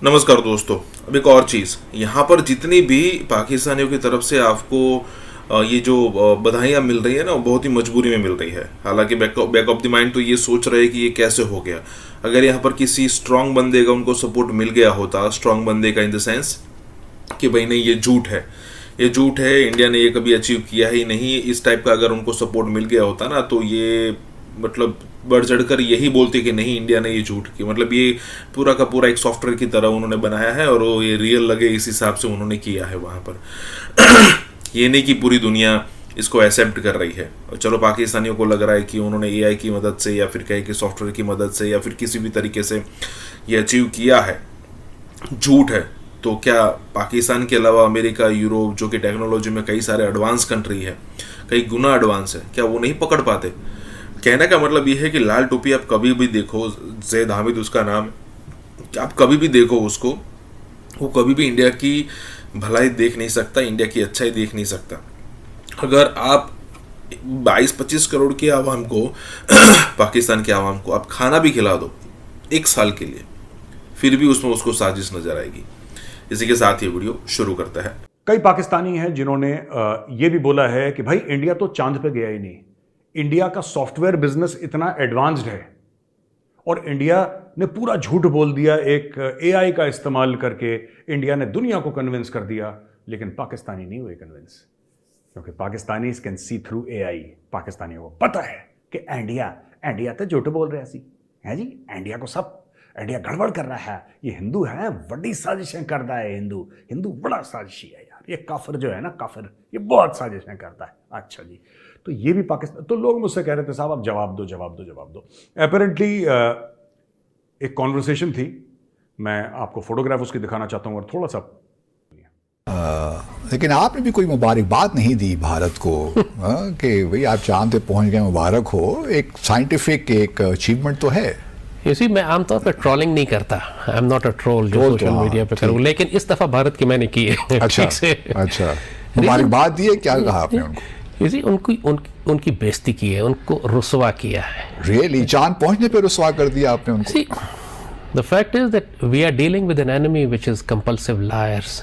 नमस्कार दोस्तों। अब एक और चीज़ यहाँ पर जितनी भी पाकिस्तानियों की तरफ से आपको ये जो बधाइयाँ मिल रही है ना, वो बहुत ही मजबूरी में मिल रही है। हालांकि बैक ऑफ द माइंड तो ये सोच रहे हैं कि ये कैसे हो गया। अगर यहाँ पर किसी स्ट्रांग बंदे का उनको सपोर्ट मिल गया होता, स्ट्रांग बंदे का इन द सेंस कि भाई नहीं, ये झूठ है, ये झूठ है, इंडिया ने ये कभी अचीव किया ही नहीं, इस टाइप का अगर उनको सपोर्ट मिल गया होता ना, तो ये मतलब बढ़ चढ़कर यही बोलते कि नहीं, इंडिया ने ये झूठ की, मतलब ये पूरा का पूरा एक सॉफ्टवेयर की तरह उन्होंने बनाया है और वो ये रियल लगे इस हिसाब से उन्होंने किया है वहाँ पर। ये नहीं कि पूरी दुनिया इसको एक्सेप्ट कर रही है। और चलो पाकिस्तानियों को लग रहा है कि उन्होंने एआई की मदद से या फिर कहे कि सॉफ्टवेयर की मदद से या फिर किसी भी तरीके से ये अचीव किया है, झूठ है। तो क्या पाकिस्तान के अलावा अमेरिका, यूरोप, जो कि टेक्नोलॉजी में कई सारे एडवांस कंट्री है, कई गुना एडवांस है, क्या वो नहीं पकड़ पाते? कहने का मतलब ये है कि लाल टोपी आप कभी भी देखो, जैद हामिद उसका नाम है, आप कभी भी देखो उसको, वो कभी भी इंडिया की भलाई देख नहीं सकता, इंडिया की अच्छाई देख नहीं सकता। अगर आप 22-25 करोड़ की आवाम को पाकिस्तान की आवाम को आप खाना भी खिला दो 1 साल के लिए, फिर भी उसमें उसको साजिश नजर आएगी। इसी के साथ ये वीडियो शुरू करता है। कई पाकिस्तानी हैं जिन्होंने ये भी बोला है कि भाई इंडिया तो चांद पे गया ही नहीं, इंडिया का सॉफ्टवेयर बिजनेस इतना एडवांस्ड है और इंडिया ने पूरा झूठ बोल दिया, एक एआई का इस्तेमाल करके इंडिया ने दुनिया को कन्विंस कर दिया। लेकिन पाकिस्तानी नहीं हुए कन्विंस, क्योंकि Pakistani can see through AI. पाकिस्तानियों को पता है कि इंडिया तो झूठ बोल रहा सी है जी, इंडिया को सब इंडिया गड़बड़ कर रहा है, ये हिंदू है, बड़ी साजिशें करता है, हिंदू बड़ा साजिशी है यार, ये काफिर जो है ना, काफिर ये बहुत साजिशें करता है। अच्छा जी, तो ये भी पाकिस्तान। तो लोग मुझसे कह रहे थे साहब आप जवाब दो। अपेरेंटली एक कॉन्वर्सेशन थी, मैं आपको फोटोग्राफ उसकी दिखाना चाहता हूँ और थोड़ा सा लेकिन आपने भी कोई मुबारकबाद नहीं दी भारत को कि भाई आप चांद पे पहुंच गए, मुबारक हो। एक साइंटिफिक एक अचीवमेंट तो है। इसी मैं आमतौर पर ट्रोलिंग नहीं करता, I am not a troll जो सोशल मीडिया पे करूँ, लेकिन इस दफा भारत की मैंने की है। अच्छा मुबारकबाद दी है, क्या कहा आपने उनको? इसी उनकी बेइज्जती की है, उनको रुसवा किया है। रियली चांद पहुंचने पे रुसवा कर दिया आपने उनको? The fact is that we are dealing with an enemy which is compulsive liars.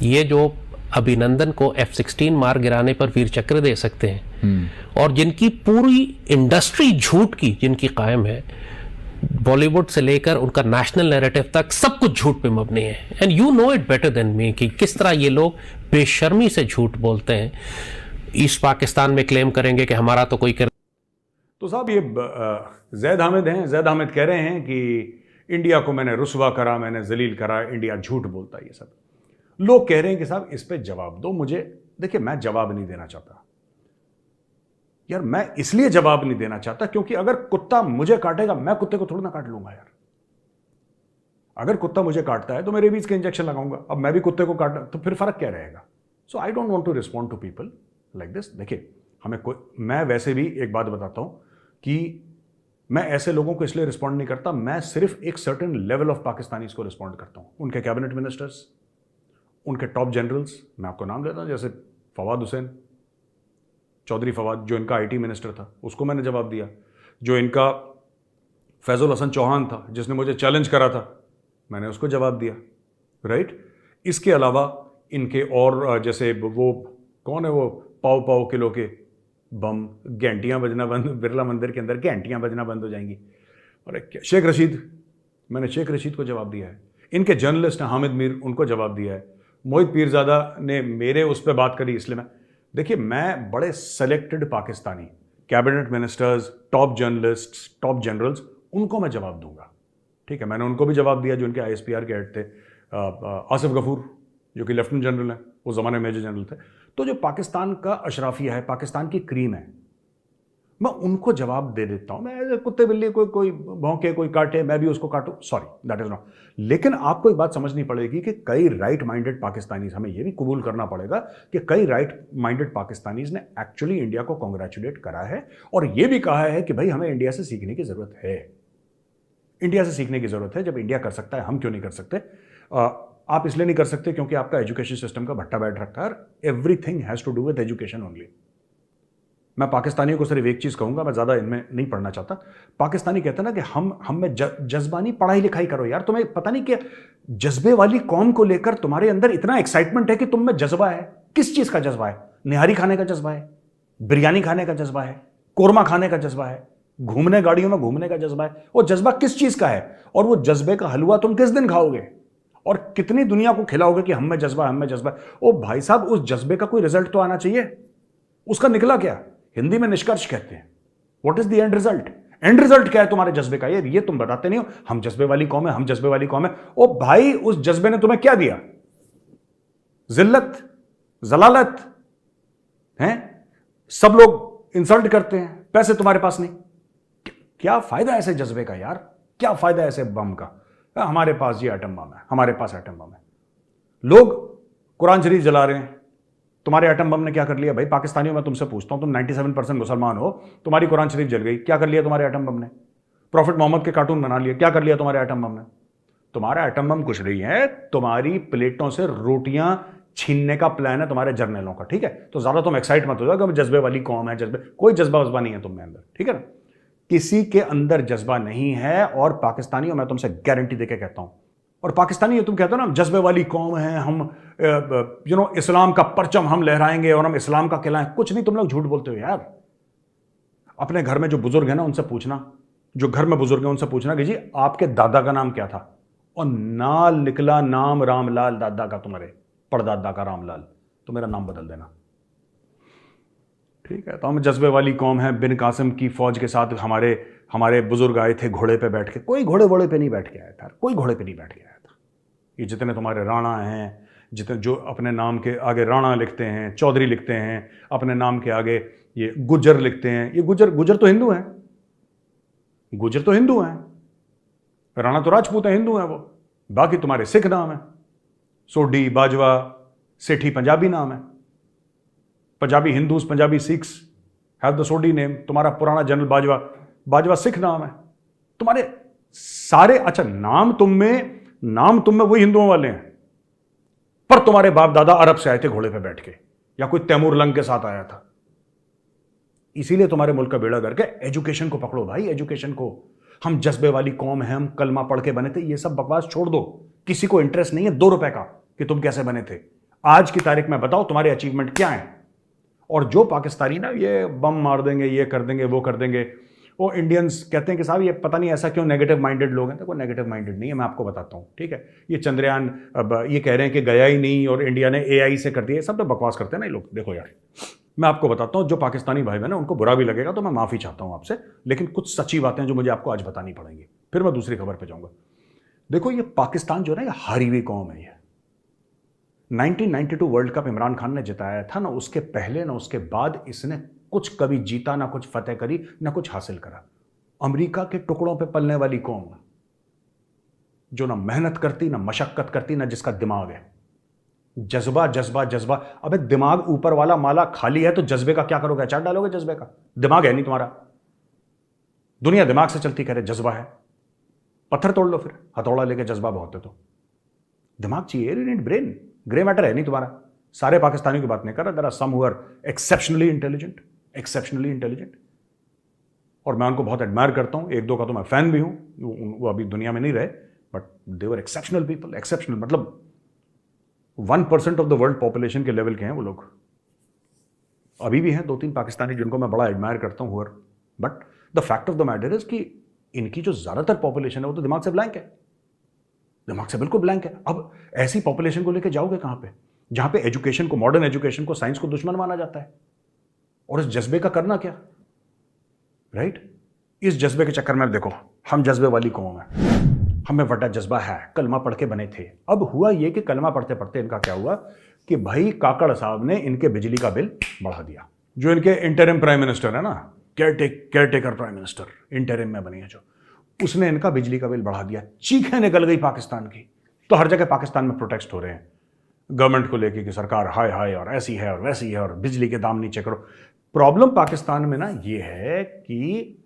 ये जो अभिनंदन को F-16 मार गिराने पर वीर चक्र दे सकते हैं और जिनकी पूरी इंडस्ट्री झूठ की जिनकी कायम है, बॉलीवुड से लेकर उनका नेशनल नैरेटिव तक सब कुछ झूठ पे मबनी है। And you know it better than me कि किस तरह ये लोग बेशर्मी से झूठ बोलते हैं। ईस्ट पाकिस्तान में क्लेम करेंगे कि हमारा तो कोई कर। तो साहब ये जैद हामिद हैं, जैद हामिद कह रहे हैं कि इंडिया को मैंने रुसवा करा, मैंने जलील करा, इंडिया झूठ बोलता है। ये सब लोग कह रहे हैं कि साहब इस पे जवाब दो मुझे। देखिए मैं जवाब नहीं देना चाहता यार, मैं इसलिए जवाब नहीं देना चाहता क्योंकि अगर कुत्ता मुझे काटेगा, मैं कुत्ते को थोड़ा ना काट लूंगा यार। अगर कुत्ता मुझे काटता है तो मैं रेबीज के इंजेक्शन लगाऊंगा, अब मैं भी कुत्ते को काटना, तो फिर फर्क क्या रहेगा? So I don't want to respond to people like this. देखिए हमें कोई, मैं वैसे भी एक बात बताता हूं कि मैं ऐसे लोगों को इसलिए रिस्पॉन्ड नहीं करता, मैं सिर्फ एक सर्टेन लेवल ऑफ पाकिस्तानीज को रिस्पॉन्ड करता हूं। उनके कैबिनेट मिनिस्टर्स, उनके टॉप जनरल्स, मैं आपको नाम लेता हूं, जैसे फवाद हुसैन, चौधरी फवाद, जो इनका आईटी मिनिस्टर था, उसको मैंने जवाब दिया। जो इनका फैजुल हसन चौहान था, जिसने मुझे चैलेंज करा था, मैंने उसको जवाब दिया, राइट। इसके अलावा इनके और जैसे वो कौन है, वो पाव किलो के बम, घंटियां बजना बंद, बिरला मंदिर के अंदर घंटियां बजना बंद हो जाएंगी। और शेख रशीद, मैंने शेख रशीद को जवाब दिया है। इनके जर्नलिस्ट हैं हामिद मीर, उनको जवाब दिया है। मोहित पीरजादा ने मेरे उस पर बात करी, इसलिए मैं, देखिए मैं बड़े selected Pakistani cabinet ministers, top journalists, top generals, उनको मैं जवाब दूंगा, ठीक है। मैंने उनको भी जवाब दिया जो उनके ISPR के हेड थे, आसिफ गफूर जो कि लेफ्टिनेंट जनरल हैं, उस ज़माने में मेजर जनरल थे। तो जो पाकिस्तान का अशराफिया है, पाकिस्तान की क्रीम है, मैं उनको जवाब दे देता हूं। मैं कुत्ते बिल्ली कोई भौंके, कोई काटे, मैं भी उसको काटूं, सॉरी दैट इज नॉट। लेकिन आपको एक बात समझनी पड़ेगी कि कई राइट माइंडेड पाकिस्तानीज, हमें यह भी कबूल करना पड़ेगा कि कई राइट माइंडेड पाकिस्तानीज ने एक्चुअली इंडिया को कॉन्ग्रेचुलेट करा है और यह भी कहा है कि भाई हमें इंडिया से सीखने की जरूरत है, इंडिया से सीखने की जरूरत है। जब इंडिया कर सकता है, हम क्यों नहीं कर सकते? आप इसलिए नहीं कर सकते क्योंकि आपका एजुकेशन सिस्टम का भट्टा बैठ रखा है। Everything has to do with education only. मैं पाकिस्तानियों को सिर्फ एक चीज़ कहूंगा, मैं ज़्यादा इनमें नहीं पढ़ना चाहता। पाकिस्तानी कहते हैं ना कि हम में जज्बा नहीं, पढ़ाई लिखाई करो यार। तुम्हें पता नहीं कि जज्बे वाली कौम को लेकर तुम्हारे अंदर इतना एक्साइटमेंट है कि तुम में जज्बा है। किस चीज़ का जज्बा है? निहारी खाने का जज्बा है, बिरयानी खाने का जज्बा है, कोरमा खाने का जज्बा है, घूमने गाड़ियों में घूमने का जज्बा है। वो जज्बा किस चीज़ का है? और वो जज्बे का हलवा तुम किस दिन खाओगे और कितनी दुनिया को खिलाओगे कि हम में जज्बा, हम में जज्बा। ओ भाई साहब, उस जज्बे का कोई रिजल्ट तो आना चाहिए। उसका निकला क्या? हिंदी में निष्कर्ष कहते हैं। What is the end result? And result क्या है तुम्हारे जज्बे का? ये तुम बताते नहीं हो। हम जज्बे वाली कौम है, हम जज्बे वाली कौम है। ओ भाई, उस जज्बे ने तुम्हें क्या दिया? जिल्लत, जलालत है। सब लोग इंसल्ट करते हैं, पैसे तुम्हारे पास नहीं। क्या फायदा ऐसे जज्बे का यार? क्या फायदा ऐसे बम का? हमारे पास ये एटम बम है, हमारे पास एटम बम है। लोग कुरान शरीफ जला रहे हैं। तुम्हारे एटम बम ने क्या कर लिया भाई? पाकिस्तानियों, मैं तुमसे पूछता हूं, तुम 97% मुसलमान हो, तुम्हारी कुरान शरीफ जल गई, क्या कर लिया तुम्हारे एटम बम ने? प्रॉफिट मोहम्मद के कार्टून बना लिए, क्या कर लिया तुम्हारे एटम बम ने? तुम्हारा एटम बम कुछ नहीं है, तुम्हारी प्लेटों से रोटियां छीनने का प्लान है तुम्हारे जर्नलों का। ठीक है, तो ज्यादा तुम एक्साइट मत हो जाओ कि जज्बे वाली कौम है। जज्बे, कोई जज्बा वज्बा नहीं है तुम में अंदर। ठीक है ना? किसी के अंदर जज्बा नहीं है। और पाकिस्तानियों, मैं तुमसे गारंटी देके कहता हूं, और पाकिस्तानी तुम कहते हो ना हम जज्बे वाली कौम है, हम इस्लाम का परचम हम लहराएंगे और हम इस्लाम का खिलाएं। कुछ नहीं, तुम लोग झूठ बोलते हो यार। अपने घर में जो बुजुर्ग है ना, उनसे पूछना, जो घर में बुजुर्ग है उनसे पूछना कि जी आपके दादा का नाम क्या था, और नाल निकला नाम रामलाल दादा का, तुम्हारे परदादा का रामलाल, तो मेरा नाम बदल देना। ठीक है, तो हम जज्बे वाली कौम है। बिन कासिम की फौज के साथ हमारे बुजुर्ग आए थे घोड़े पे बैठ के। कोई घोड़े पे नहीं बैठ के आया था, कोई घोड़े पे नहीं बैठ के आया था। ये जितने तुम्हारे राणा हैं, जितने जो अपने नाम के आगे राणा लिखते हैं, चौधरी लिखते हैं, अपने नाम के आगे ये गुजर लिखते हैं, ये गुजर तो हिंदू हैं, गुजर तो हिंदू हैं, राणा तो राजपूत है, हिंदू हैं वो। बाकी तुम्हारे सिख नाम है, सोडी, बाजवा, सेठी पंजाबी नाम है। Punjabi Hindus, Punjabi Sikhs have the Sodhi name. तुम्हारा पुराना जनरल बाजवा सिख नाम है। तुम्हारे सारे, अच्छा नाम तुम में वही हिंदुओं वाले हैं, पर तुम्हारे बाप दादा अरब से आए थे घोड़े पे बैठ के, या कोई तैमूर लंग के साथ आया था। इसीलिए तुम्हारे मुल्क का बेड़ा गर्क है। एजुकेशन को पकड़ो भाई, एजुकेशन को। हम जज्बे वाली कौम है, हम कलमा पढ़ के बने थे, ये सब बकवास छोड़ दो। किसी को इंटरेस्ट नहीं है 2 रुपए का कि तुम कैसे बने थे। आज की तारीख में बताओ तुम्हारे अचीवमेंट क्या है। और जो पाकिस्तानी ना ये बम मार देंगे, ये कर देंगे, वो कर देंगे, वो इंडियंस कहते हैं कि साहब ये पता नहीं ऐसा क्यों नेगेटिव माइंडेड लोग हैं। देखो नेगेटिव माइंडेड नहीं है, मैं आपको बताता हूँ। ठीक है, ये चंद्रयान अब ये कह रहे हैं कि गया ही नहीं और इंडिया ने AI से कर दिया, सब तो बकवास करते हैं ना ये लोग। देखो यार, मैं आपको बताता हूँ, जो पाकिस्तानी भाई बहन है उनको बुरा भी लगेगा तो मैं माफ़ी चाहता हूँ आपसे, लेकिन कुछ सच्ची बातें जो मुझे आपको आज बतानी पड़ेंगी, फिर मैं दूसरी खबर पर जाऊँगा। देखो ये पाकिस्तान जो है ना, ये हारी हुई कौम है। ये 1992 वर्ल्ड कप इमरान खान ने जिताया था ना, उसके पहले ना उसके बाद इसने कुछ कभी जीता ना, कुछ फतेह करी ना, कुछ हासिल करा। अमेरिका के टुकड़ों पे पलने वाली कौम, जो ना मेहनत करती, ना मशक्कत करती, ना जिसका दिमाग है। जज्बा जज्बा जज्बा। अबे दिमाग ऊपर वाला माला खाली है तो जज्बे का क्या करोगे? अचार डालोगे जज्बे का? दिमाग है नहीं तुम्हारा। दुनिया दिमाग से चलती, कह रहे जज्बा है। पत्थर तोड़ लो फिर, हथौड़ा लेके जज्बा बहुत है तो। दिमाग चाहिए, you need brain. Grey matter है नहीं तुम्हारा। सारे पाकिस्तानियों की बात नहीं कर रहा, there are some who are exceptionally intelligent, exceptionally intelligent, और मैं उनको बहुत एडमायर करता हूं। 1-2 का तो मैं फैन भी हूं, वो अभी दुनिया में नहीं रहे, but they were exceptional people. Exceptional मतलब 1% ऑफ द वर्ल्ड पॉपुलेशन के लेवल के हैं वो लोग। अभी भी हैं 2-3 पाकिस्तानी जिनको मैं बड़ा एडमायर करता हूं, but the fact of the matter is कि इनकी जो ज्यादातर पॉपुलेशन है वो तो दिमाग से ब्लैंक है, दिमाग से बिल्कुल ब्लैंक है। अब ऐसी पॉपुलेशन को लेकर जाओगे कहां पे, जहां पे एजुकेशन को, मॉडर्न एजुकेशन को, साइंस को दुश्मन माना जाता है। और इस जज्बे का करना क्या, राइट? इस जज्बे के चक्कर में देखो, हम जज्बे वाली कौम है, हमें बड़ा जज्बा है, कलमा पढ़ के बने थे। अब हुआ ये कि कलमा पढ़ते पढ़ते इनका क्या हुआ कि भाई काकड़ साहब ने इनके बिजली का बिल बढ़ा दिया। जो इनके इंटरिम प्राइम मिनिस्टर है ना, केयरटेकर प्राइम मिनिस्टर इंटरिम में बनी है जो, उसने इनका बिजली का बिल बढ़ा दिया। चीखें निकल गई पाकिस्तान की। तो हर जगह पाकिस्तान में प्रोटेस्ट हो रहे हैं गवर्नमेंट को लेके कि सरकार हाय हाय और ऐसी है और वैसी है और बिजली के दाम नीचे करो। प्रॉब्लम पाकिस्तान में ना ये है कि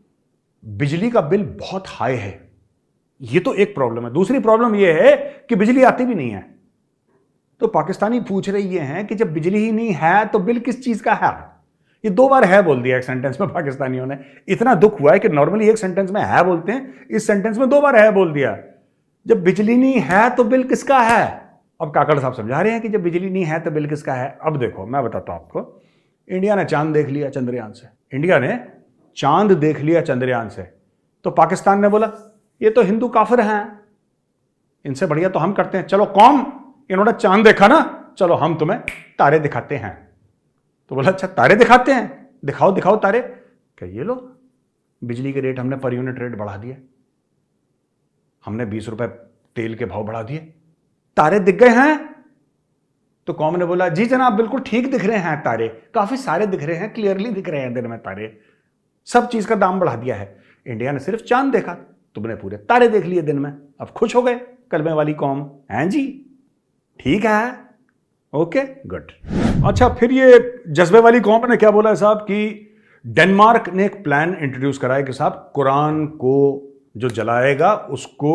बिजली का बिल बहुत हाई है, ये तो एक प्रॉब्लम है। दूसरी प्रॉब्लम ये है कि बिजली आती भी नहीं है। तो पाकिस्तानी पूछ रहे ये हैं कि जब बिजली ही नहीं है तो बिल किस चीज का है? ये 2 बार है बोल दिया एक सेंटेंस में पाकिस्तानियों ने। इतना दुख हुआ है कि नॉर्मली एक सेंटेंस में है बोलते हैं, इस सेंटेंस में 2 बार है बोल दिया। जब बिजली नहीं है तो बिल किसका है? अब काकड़ साहब समझा रहे हैं कि जब बिजली नहीं है तो बिल किसका है। अब देखो मैं बताता हूं आपको, इंडिया ने चांद देख लिया चंद्रयान से, इंडिया ने चांद देख लिया चंद्रयान से, तो पाकिस्तान ने बोला ये तो हिंदू काफिर हैं, इनसे बढ़िया तो हम करते हैं, चलो कौम इन्होंने चांद देखा ना, चलो हम तुम्हें तारे दिखाते हैं। तो बोला अच्छा तारे दिखाते हैं, दिखाओ दिखाओ तारे। क्या ये लो बिजली के रेट हमने पर यूनिट रेट बढ़ा दिए, हमने 20 रुपए तेल के भाव बढ़ा दिए, तारे दिख गए हैं। तो कौम ने बोला जी जनाब बिल्कुल ठीक दिख रहे हैं तारे, काफी सारे दिख रहे हैं, क्लियरली दिख रहे हैं दिन में तारे, सब चीज का दाम बढ़ा दिया है। इंडिया ने सिर्फ चांद देखा, तुमने पूरे तारे देख लिए दिन में, अब खुश हो गए कलमे वाली कौम, हैं जी ठीक है, ओके गुड। अच्छा फिर ये जज्बे वाली कौम ने क्या बोला है साहब कि डेनमार्क ने एक प्लान इंट्रोड्यूस करा है कि साहब कुरान को जो जलाएगा उसको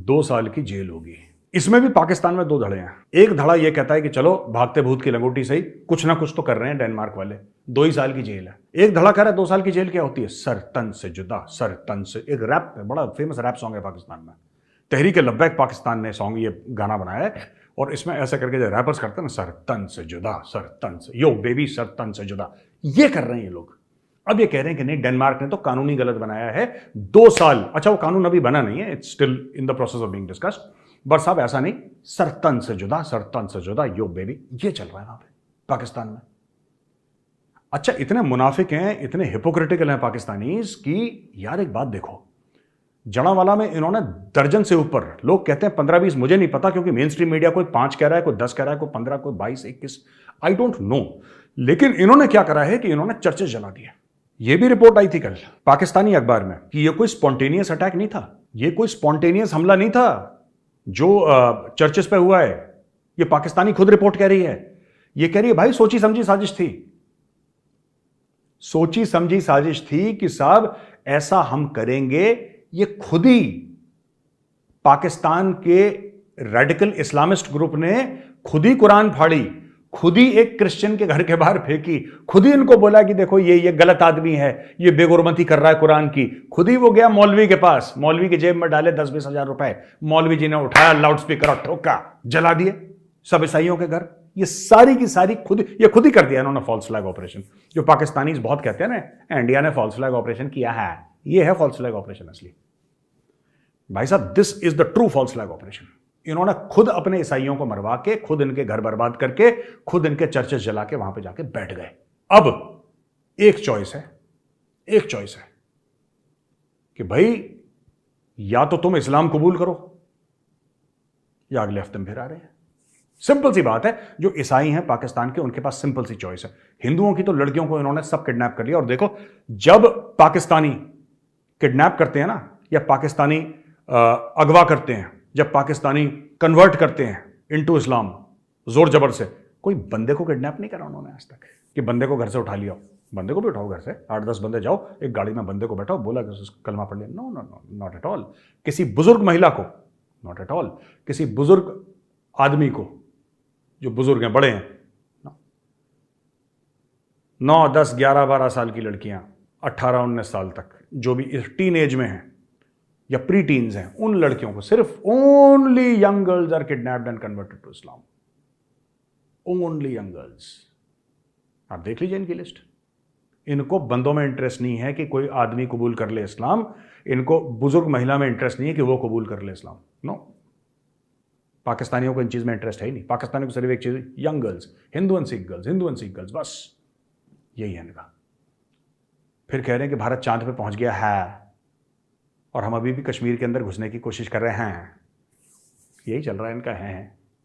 2 साल की जेल होगी। इसमें भी पाकिस्तान में 2 धड़े हैं। एक धड़ा यह कहता है कि चलो भागते भूत की लंगोटी सही, कुछ ना कुछ तो कर रहे हैं डेनमार्क वाले, 2 ही साल की जेल है। एक धड़ा कह रहा है 2 साल की जेल क्या होती है, सर तन से जुदा, सर तन से। एक रैप है, बड़ा फेमस रैप सॉन्ग है पाकिस्तान में, तहरीक लब्बैक पाकिस्तान ने सॉन्ग ये गाना बनाया है, और इसमें ऐसा करके जो रैपर्स करते हैं ना, सर तन से जुदा, सर तन से, यो बेबी सर तन से जुदा, ये कर रहे हैं ये लोग। अब ये कह रहे हैं कि नहीं डेनमार्क ने तो कानूनी गलत बनाया है, 2 साल। अच्छा वो कानून अभी बना नहीं है, it's still in the process of being discussed, but साहब ऐसा नहीं, सर तन से जुदा, सर तन से जुदा, यो बेबी, ये चल रहा है वहां पे पाकिस्तान में। अच्छा इतने मुनाफिक हैं, इतने हिपोक्रिटिकल हैं पाकिस्तानीज कि यार एक बात देखो, जड़ावाला में इन्होंने दर्जन से ऊपर, लोग कहते हैं 15-20, मुझे नहीं पता क्योंकि मेन स्ट्रीम मीडिया कोई 5 कह रहा है, कोई 10 कह रहा है, कोई 15, कोई 22, 21, आई डोंट नो, लेकिन इन्होंने क्या करा है कि इन्होंने चर्चेस जला दिए। ये भी रिपोर्ट आई थी कल पाकिस्तानी अखबार में कि ये कोई स्पॉन्टेनियस अटैक नहीं था, ये कोई स्पॉन्टेनियस हमला नहीं था जो चर्चेस पे हुआ है। ये पाकिस्तानी खुद रिपोर्ट कह रही है, ये कह रही है भाई सोची समझी साजिश थी, सोची समझी साजिश थी कि साहब ऐसा हम करेंगे। ये खुद ही पाकिस्तान के रेडिकल इस्लामिस्ट ग्रुप ने खुद ही कुरान फाड़ी, खुद ही एक क्रिश्चियन के घर के बाहर फेंकी, खुद ही इनको बोला कि देखो ये गलत आदमी है, ये बेगुरमती कर रहा है कुरान की। खुद ही वो गया मौलवी के पास, मौलवी की जेब में डाले 10-20 हजार रुपए, मौलवी जी ने उठाया, लाउड स्पीकर और ठोका, जला दिए सब ईसाइयों के घर। ये सारी की सारी खुद ही कर दिया इन्होंने फॉल्स फ्लैग ऑपरेशन। जो पाकिस्तानी बहुत कहते हैं ना इंडिया ने फॉल्स फ्लैग ऑपरेशन किया है, ये है फॉल्स फ्लैग ऑपरेशन असली। भाई साहब this is the true false flag operation. इन्होंने खुद अपने ईसाइयों को मरवा के, खुद इनके घर बर्बाद करके, खुद इनके चर्चेस जला के वहां पे जाके बैठ गए। अब एक चॉइस है कि भाई या तो तुम इस्लाम कबूल करो या अगले हफ्ते में फिर आ रहे हैं। सिंपल सी बात है, जो ईसाई हैं पाकिस्तान के उनके पास सिंपल सी चॉइस है। हिंदुओं की तो लड़कियों को इन्होंने सब किडनैप कर लिया, और देखो जब पाकिस्तानी किडनैप करते हैं ना, या पाकिस्तानी अगवा करते हैं, जब पाकिस्तानी कन्वर्ट करते हैं इनटू इस्लाम जोर जबर से, कोई बंदे को किडनैप नहीं करा उन्होंने आज तक कि बंदे को घर से उठा लिया। बंदे को भी उठाओ घर से, 8-10 बंदे जाओ एक गाड़ी में, बंदे को बैठाओ, बोला कि कलमा पढ़ लिया, no no no not at all. किसी बुजुर्ग महिला को, नॉट एट ऑल। किसी बुजुर्ग आदमी को, जो बुजुर्ग हैं, बड़े हैं, 9, 10, 11, 12 साल की लड़कियां, 18, 19 साल तक जो भी इस टीन एज में हैं या प्री टीन्स हैं, उन लड़कियों को सिर्फ only young girls are kidnapped and converted to Islam. Only young girls. आप देख लीजिए इनकी लिस्ट। इनको बंदों में इंटरेस्ट नहीं है कि कोई आदमी कबूल कर ले इस्लाम, इनको बुजुर्ग महिला में इंटरेस्ट नहीं है कि वो कबूल कर ले इस्लाम। नो, पाकिस्तानियों को इन चीज में इंटरेस्ट है ही नहीं। पाकिस्तानियों को सिर्फ एक चीज, young girls, Hindu and Sikh girls, Hindu and Sikh girls, बस यही है इनका। फिर कह रहे हैं कि भारत चांद पे पहुंच गया है और हम अभी भी कश्मीर के अंदर घुसने की कोशिश कर रहे हैं। यही चल रहा है इनका है।